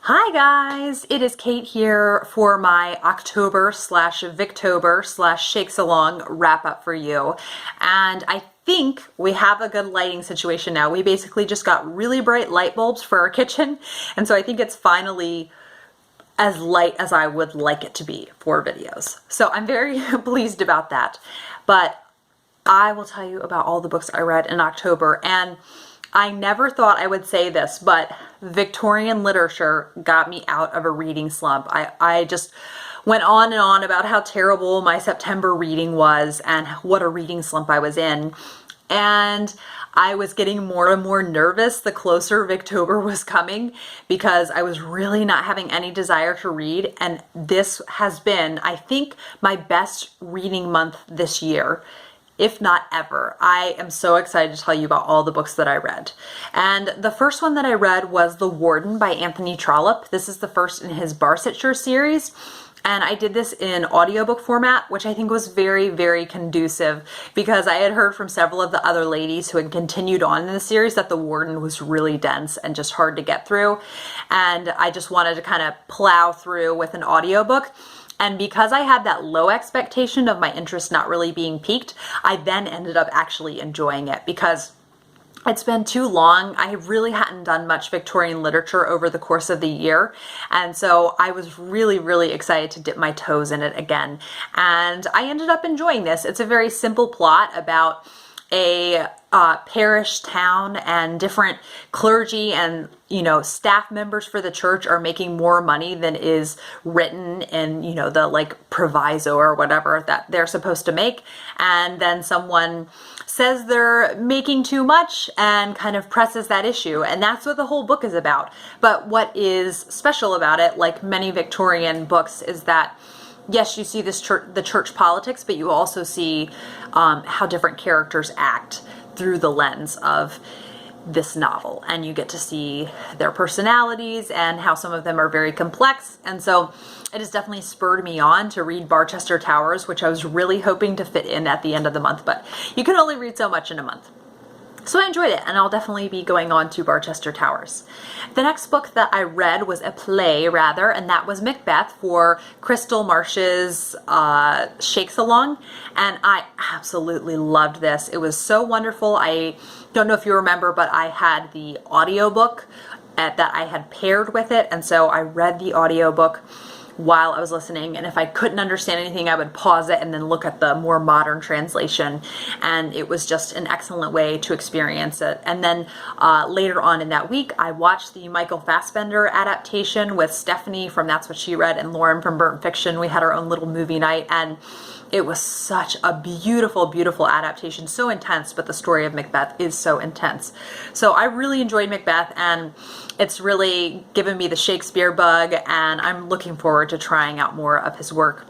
Hi guys, it is Kate here for my October slash Victober slash Shakesalong wrap up for you. And I think we have a good lighting situation now. We basically just got really bright light bulbs for our kitchen. And so I think it's finally as light as I would like it to be for videos. So I'm very pleased about that. But I will tell you about all the books I read in October, and I never thought I would say this, but Victorian literature got me out of a reading slump. I just went on and on about how terrible my September reading was and what a reading slump I was in. And I was getting more and more nervous the closer Victober was coming because I was really not having any desire to read. And this has been, I think, my best reading month this year, if not ever. I am so excited to tell you about all the books that I read. And the first one that I read was The Warden by Anthony Trollope. This is the first in his Barsetshire series. And I did this in audiobook format, which I think was very, very conducive because I had heard from several of the other ladies who had continued on in the series that The Warden was really dense and just hard to get through. And I just wanted to kind of plow through with an audiobook. And because I had that low expectation of my interest not really being piqued, I then ended up actually enjoying it because it's been too long. I really hadn't done much Victorian literature over the course of the year. And so I was really, really excited to dip my toes in it again. And I ended up enjoying this. It's a very simple plot about a parish town, and different clergy and staff members for the church are making more money than is written in the like proviso or whatever that they're supposed to make, and then someone says they're making too much and kind of presses that issue, and that's what the whole book is about. But what is special about it, like many Victorian books, is that yes, you see the church politics, but you also see how different characters act through the lens of this novel, and you get to see their personalities and how some of them are very complex. And so it has definitely spurred me on to read Barchester Towers, which I was really hoping to fit in at the end of the month, but you can only read so much in a month. So I enjoyed it, and I'll definitely be going on to Barchester Towers. The next book that I read was a play, rather, and that was Macbeth for Crystal Marsh's Shakesalong, and I absolutely loved this. It was so wonderful. I don't know if you remember, but I had the audiobook that I had paired with it, and so I read the audiobook while I was listening, and if I couldn't understand anything, I would pause it and then look at the more modern translation, and it was just an excellent way to experience it. And then later on in that week, I watched the Michael Fassbender adaptation with Stephanie from That's What She Read and Lauren from Burnt Fiction. We had our own little movie night, and it was such a beautiful, beautiful adaptation. So intense, but the story of Macbeth is so intense. So I really enjoyed Macbeth, and it's really given me the Shakespeare bug, and I'm looking forward to trying out more of his work.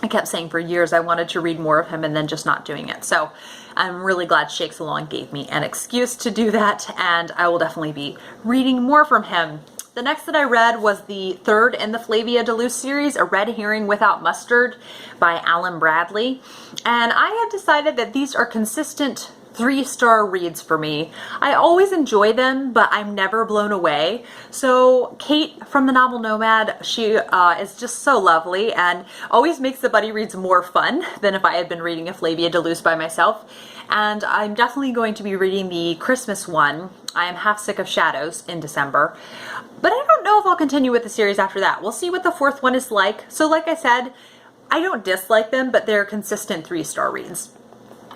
I kept saying for years I wanted to read more of him and then just not doing it. So I'm really glad Shakesalong gave me an excuse to do that, and I will definitely be reading more from him. The next that I read was the third in the Flavia de Luce series, A Red Herring Without Mustard by Alan Bradley. And I have decided that these are consistent 3-star reads for me. I always enjoy them, but I'm never blown away. So Kate from the novel Nomad, she is just so lovely and always makes the buddy reads more fun than if I had been reading a Flavia de Luce by myself. And I'm definitely going to be reading the Christmas one, I Am Half Sick of Shadows, in December. But I don't know if I'll continue with the series after that. We'll see what the fourth one is like. So like I said, I don't dislike them, but they're consistent 3-star reads.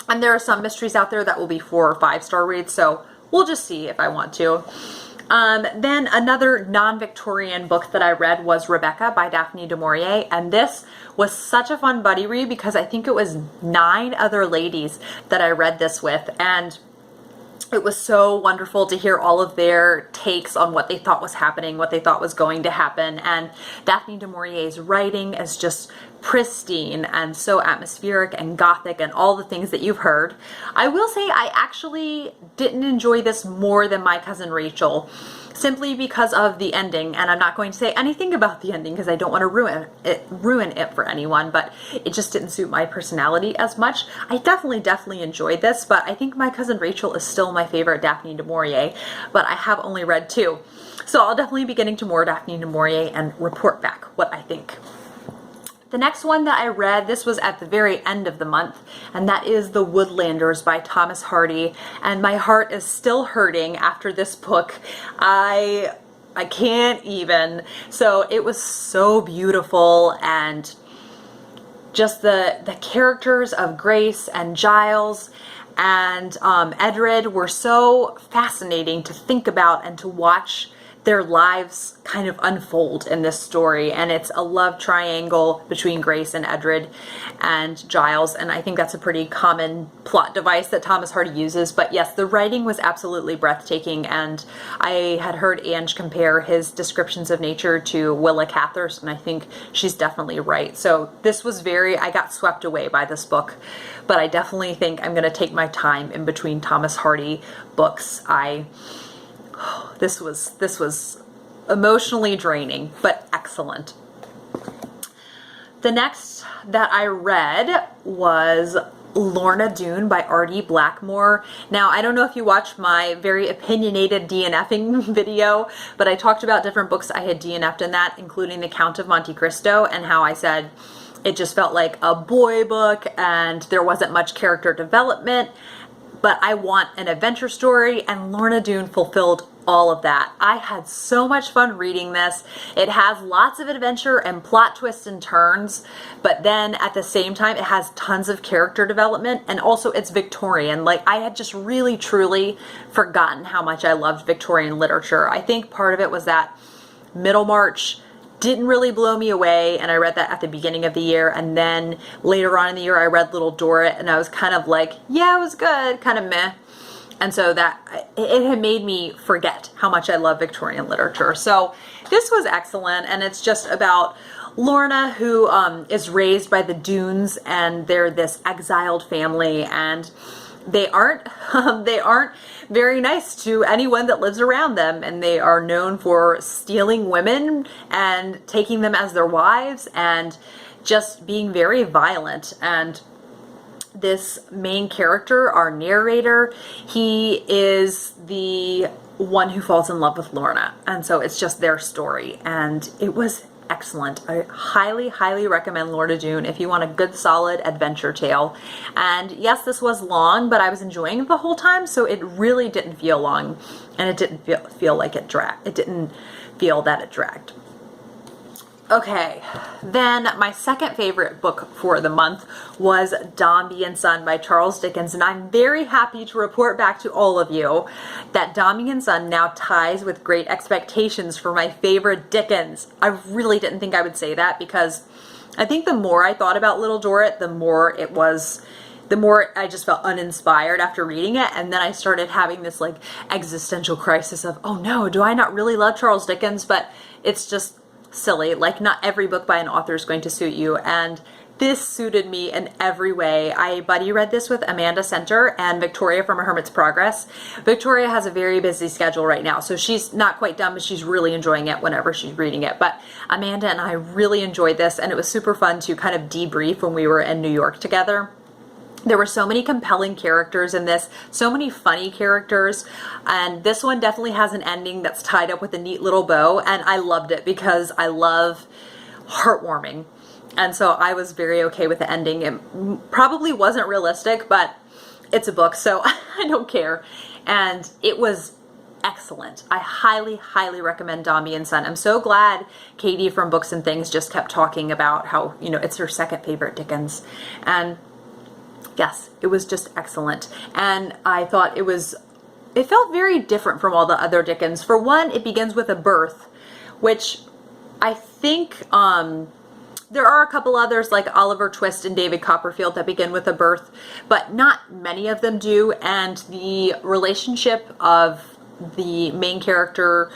And there are some mysteries out there that will be 4 or 5-star reads, so we'll just see if I want to. Then another non-Victorian book that I read was Rebecca by Daphne du Maurier, and this was such a fun buddy read because I think it was 9 other ladies that I read this with, and it was so wonderful to hear all of their takes on what they thought was happening, what they thought was going to happen. And Daphne du Maurier's writing is just pristine and so atmospheric and gothic and all the things that you've heard. I will say I actually didn't enjoy this more than My Cousin Rachel. simply because of the ending. And I'm not going to say anything about the ending because I don't want to ruin it for anyone, but it just didn't suit my personality as much. I definitely enjoyed this, but I think My Cousin Rachel is still my favorite Daphne du Maurier, but I have only read 2. So I'll definitely be getting to more Daphne du Maurier and report back what I think. The next one that I read, this was at the very end of the month, and that is The Woodlanders by Thomas Hardy. And my heart is still hurting after this book. I can't even. So it was so beautiful, and just the characters of Grace and Giles and Edred were so fascinating to think about and to watch their lives kind of unfold in this story. And it's a love triangle between Grace and Edred and Giles, and I think that's a pretty common plot device that Thomas Hardy uses. But yes, the writing was absolutely breathtaking, and I had heard Ange compare his descriptions of nature to Willa Cather's, and I think she's definitely right. So this was I got swept away by this book, but I definitely think I'm going to take my time in between Thomas Hardy books. This was emotionally draining, but excellent. The next that I read was Lorna Doone by R.D. Blackmore. Now, I don't know if you watched my very opinionated DNFing video, but I talked about different books I had DNF'd in that, including The Count of Monte Cristo, and how I said it just felt like a boy book and there wasn't much character development, but I want an adventure story, and Lorna Doone fulfilled all of that. I had so much fun reading this. It has lots of adventure and plot twists and turns, but then at the same time it has tons of character development, and also it's Victorian. Like, I had just really truly forgotten how much I loved Victorian literature. I think part of it was that Middlemarch didn't really blow me away, and I read that at the beginning of the year, and then later on in the year I read Little Dorrit, and I was kind of like, yeah, it was good, kind of meh. And so that it had made me forget how much I love Victorian literature. So this was excellent, and it's just about Lorna, who is raised by the Doones, and they're this exiled family, and they aren't very nice to anyone that lives around them, and they are known for stealing women and taking them as their wives and just being very violent. And this main character, our narrator, he is the one who falls in love with Lorna, and so it's just their story, and it was excellent. I highly recommend Lorna Doone if you want a good solid adventure tale. And yes, this was long, but I was enjoying it the whole time, so it really didn't feel long, and it didn't feel like it dragged. It didn't feel that it dragged. Okay, then my second favorite book for the month was Dombey and Son by Charles Dickens, and I'm very happy to report back to all of you that Dombey and Son now ties with Great Expectations for my favorite Dickens. I really didn't think I would say that, because I think the more I thought about Little Dorrit, the more I just felt uninspired after reading it, and then I started having this like existential crisis of, oh no, do I not really love Charles Dickens? But it's just silly. Like, not every book by an author is going to suit you, and this suited me in every way. I buddy read this with Amanda Center and Victoria from A Hermit's Progress. Victoria has a very busy schedule right now, so she's not quite done, but she's really enjoying it whenever she's reading it. But Amanda and I really enjoyed this, and it was super fun to kind of debrief when we were in New York together. There were so many compelling characters in this, so many funny characters, and this one definitely has an ending that's tied up with a neat little bow, and I loved it because I love heartwarming, and so I was very okay with the ending. It probably wasn't realistic, but it's a book, so I don't care, and it was excellent. I highly recommend Dombey and Son. I'm so glad Katie from Books and Things just kept talking about how, you know, it's her second favorite Dickens, and yes, it was just excellent. And I thought it felt very different from all the other Dickens. For one, it begins with a birth, which I think there are a couple others like Oliver Twist and David Copperfield that begin with a birth, but not many of them do. And the relationship of the main characters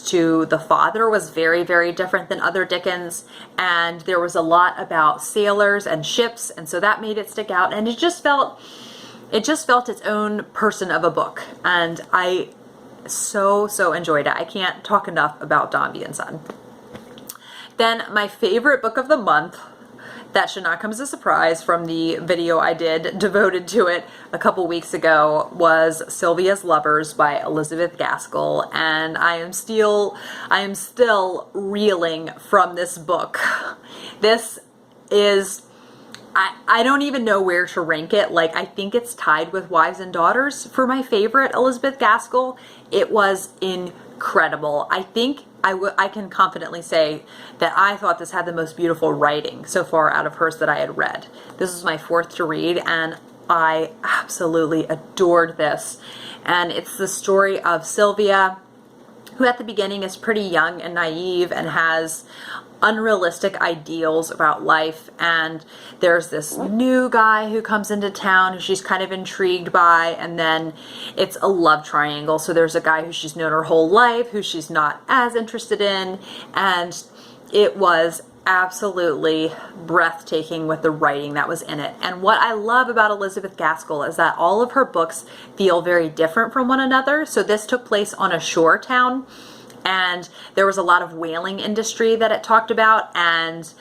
to the father was very different than other Dickens, and there was a lot about sailors and ships, and so that made it stick out, and it just felt its own person of a book. And I so enjoyed it. I can't talk enough about Dombey and Son. Then my favorite book of the month, that should not come as a surprise from the video I did devoted to it a couple weeks ago, was Sylvia's Lovers by Elizabeth Gaskell, and I am still reeling from this book. This is, I don't even know where to rank it. Like, I think it's tied with Wives and Daughters for my favorite Elizabeth Gaskell. It was incredible. I think I can confidently say that I thought this had the most beautiful writing so far out of hers that I had read. This is my fourth to read, and I absolutely adored this. And it's the story of Sylvia, who at the beginning is pretty young and naive and has unrealistic ideals about life, and there's this new guy who comes into town who she's kind of intrigued by, and then it's a love triangle. So there's a guy who she's known her whole life who she's not as interested in, and it was absolutely breathtaking with the writing that was in it. And what I love about Elizabeth Gaskell is that all of her books feel very different from one another. So this took place on a shore town, and there was a lot of whaling industry that it talked about, and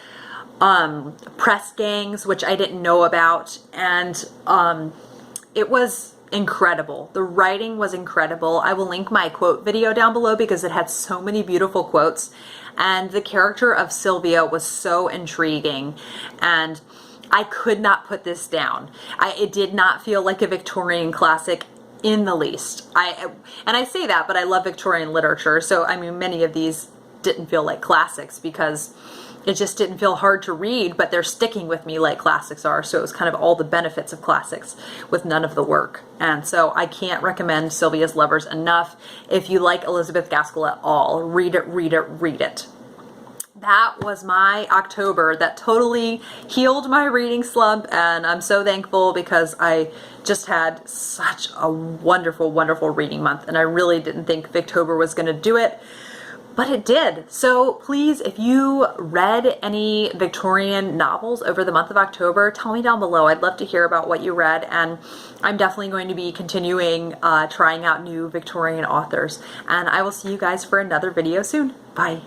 press gangs, which I didn't know about, and it was incredible. The writing was incredible. I will link my quote video down below because it had so many beautiful quotes, and the character of Sylvia was so intriguing, and I could not put this down. It did not feel like a Victorian classic in the least. And I say that, but I love Victorian literature, so I mean, many of these didn't feel like classics because it just didn't feel hard to read, but they're sticking with me like classics are. So it was kind of all the benefits of classics with none of the work. And so I can't recommend Sylvia's Lovers enough. If you like Elizabeth Gaskell at all, read it, read it, read it. That was my October. That totally healed my reading slump, and I'm so thankful because I just had such a wonderful, wonderful reading month, and I really didn't think Victober was going to do it, but it did. So please, if you read any Victorian novels over the month of October, tell me down below. I'd love to hear about what you read, and I'm definitely going to be continuing trying out new Victorian authors, and I will see you guys for another video soon. Bye.